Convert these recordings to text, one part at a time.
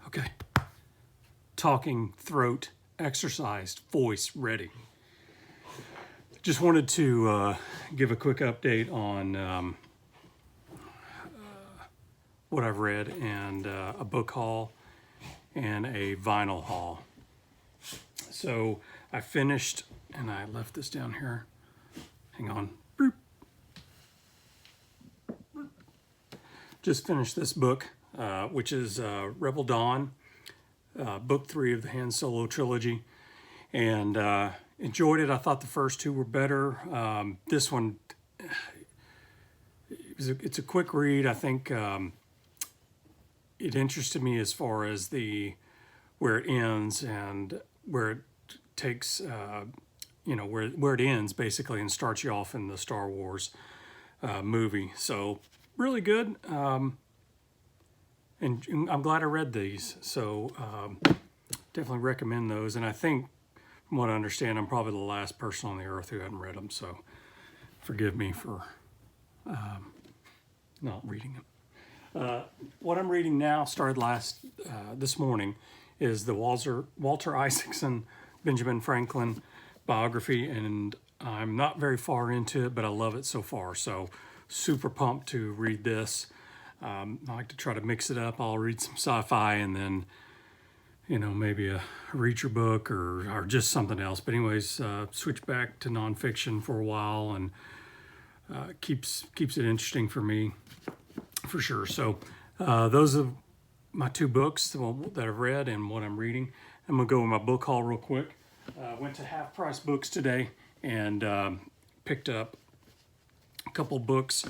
Okay. Talking throat exercised, voice ready. Just wanted to give a quick update on what I've read, and a book haul and a vinyl haul. So I finished, and I left this down here. Hang on. Boop. Just finished this book, which is Rebel Dawn, book 3 of the Han Solo trilogy, and enjoyed it. I thought the first 2 were better. This one, it's a quick read. I think it interested me as far as where it ends and where it takes, where it ends basically, and starts you off in the Star Wars movie. So really good. And I'm glad I read these. So definitely recommend those. And I think, from what I understand, I'm probably the last person on the earth who hadn't read them. So forgive me for not reading them. What I'm reading now, started this morning, is the Walter Isaacson, Benjamin Franklin biography, and I'm not very far into it, but I love it so far. So super pumped to read this. I like to try to mix it up. I'll read some sci-fi and then, maybe a Reacher book or just something else. But anyways, switch back to nonfiction for a while, and keeps it interesting for me, for sure. So those are my 2 books that I've read and what I'm reading. I'm gonna go with my book haul real quick. Went to Half Price Books today and picked up a couple books.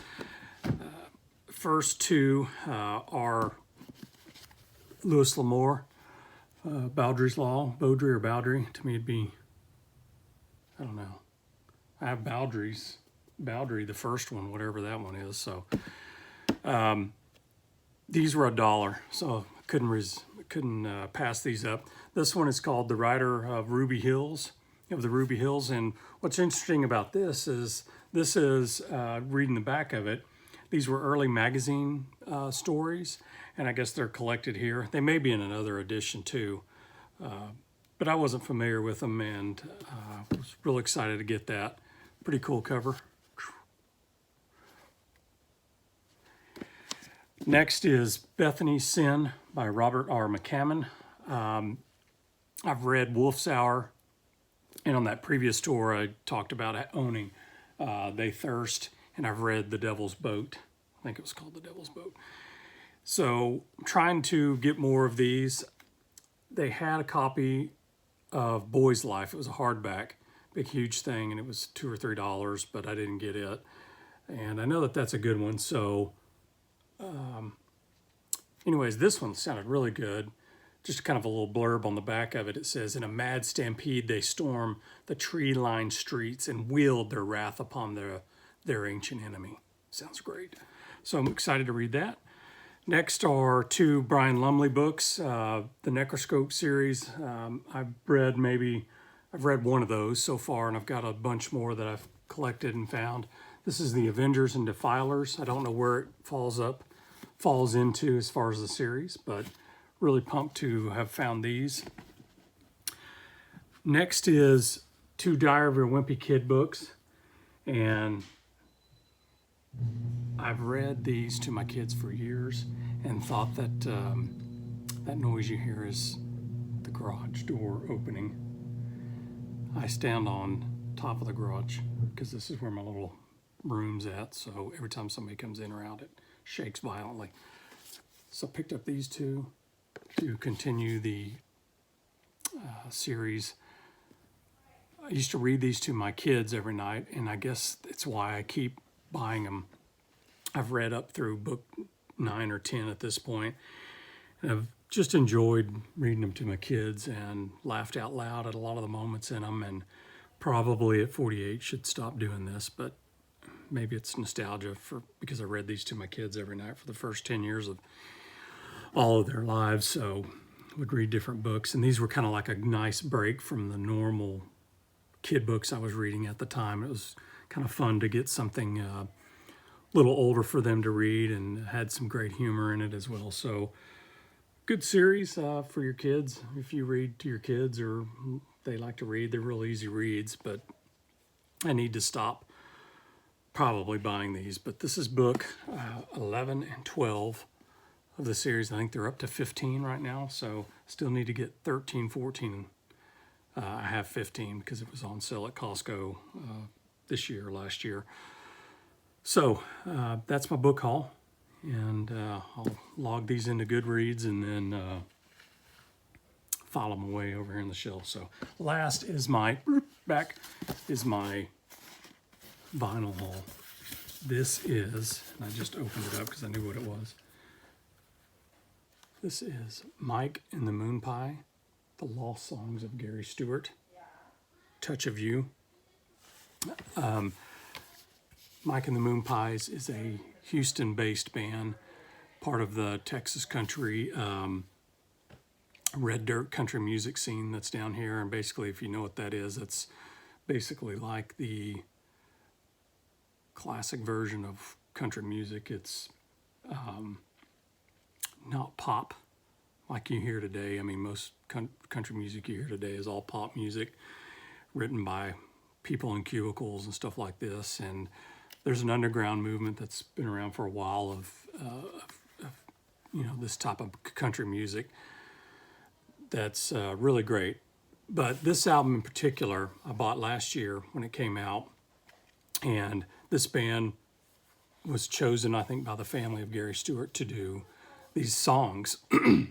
First 2 are Louis L'Amour, Bowdry's Law, Bowdry or Bowdry. To me, it'd be, I don't know. I have Bowdry, the first one, whatever that one is. So these were $1, so I couldn't pass these up. This one is called The Rider of the Ruby Hills. And what's interesting about this is reading the back of it. These were early magazine stories, and I guess they're collected here. They may be in another edition too, but I wasn't familiar with them, and was real excited to get that. Pretty cool cover. Next is Bethany's Sin by Robert R. McCammon. I've read Wolf's Hour, and on that previous tour I talked about owning They Thirst, and I've read The Devil's Boat. I think it was called The Devil's Boat. So I'm trying to get more of these. They had a copy of Boy's Life. It was a hardback, big huge thing, and it was $2 or $3, but I didn't get it. And I know that that's a good one. So anyways, this one sounded really good. Just kind of a little blurb on the back of it. It says, in a mad stampede, they storm the tree-lined streets and wield their wrath upon their ancient enemy. Sounds great. So I'm excited to read that. Next are 2 Brian Lumley books, the Necroscope series. I've read one of those so far, and I've got a bunch more that I've collected and found. This is the Avengers and Defilers. I don't know where it falls into as far as the series, but really pumped to have found these. Next is 2 Diary of a Wimpy Kid books, and I've read these to my kids for years and thought that that noise you hear is the garage door opening. I stand on top of the garage because this is where my little room's at, so every time somebody comes in or out, it shakes violently. So I picked up these 2 to continue the series. I used to read these to my kids every night, and I guess it's why I keep buying them. I've read up through book 9 or 10 at this point, and I've just enjoyed reading them to my kids and laughed out loud at a lot of the moments in them, and probably at 48 should stop doing this, but maybe it's nostalgia because I read these to my kids every night for the first 10 years of all of their lives. So would read different books, and these were kind of like a nice break from the normal kid books I was reading at the time. It was kind of fun to get something little older for them to read and had some great humor in it as well. So good series for your kids. If you read to your kids or they like to read, they're real easy reads, but I need to stop probably buying these. But this is book 11 and 12 of the series. I think they're up to 15 right now, so still need to get 13, 14. I have 15 because it was on sale at Costco this year, last year. So that's my book haul, and I'll log these into Goodreads and then file them away over here on the shelf. So last is my vinyl haul. This is, and I just opened it up because I knew what it was. This is Mike and the Moon Pie, the Lost Songs of Gary Stewart, Touch of You. Mike and the Moon Pies is a Houston-based band, part of the Texas country, red dirt country music scene that's down here. And basically, if you know what that is, it's basically like the classic version of country music. It's not pop like you hear today. I mean, most country music you hear today is all pop music written by people in cubicles and stuff like this. And there's an underground movement that's been around for a while of this type of country music that's really great. But this album in particular, I bought last year when it came out, and this band was chosen, I think, by the family of Gary Stewart to do these songs, and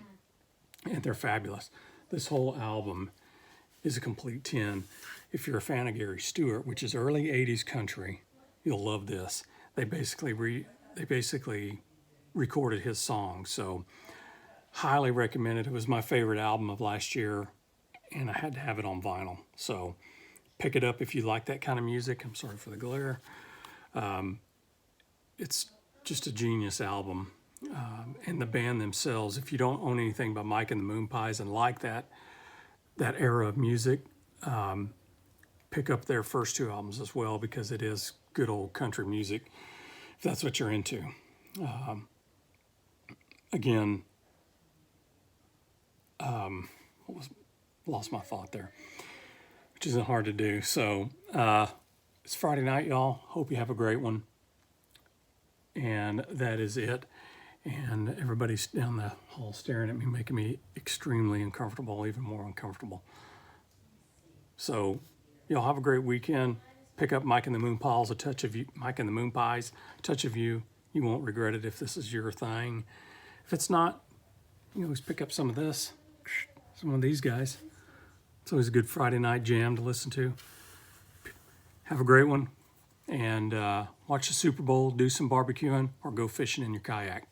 they're fabulous. This whole album is a complete 10. If you're a fan of Gary Stewart, which is early 80s country, you'll love this. They basically recorded his songs, so highly recommend it. It was my favorite album of last year, and I had to have it on vinyl. So pick it up if you like that kind of music. I'm sorry for the glare. It's just a genius album. And the band themselves, if you don't own anything by Mike and the Moon Pies and like that era of music, pick up their first two albums as well, because it is good old country music, if that's what you're into. Again, lost my thought there, which isn't hard to do. So it's Friday night, y'all. Hope you have a great one. And that is it. And everybody's down the hall staring at me, making me extremely uncomfortable, even more uncomfortable. So y'all have a great weekend. Pick up Mike and the Moon Pies, A Touch of You. Mike and the Moon Pies, Touch of You. You won't regret it if this is your thing. If it's not, you can always pick up some of this, some of these guys. It's always a good Friday night jam to listen to. Have a great one, and watch the Super Bowl, do some barbecuing, or go fishing in your kayak.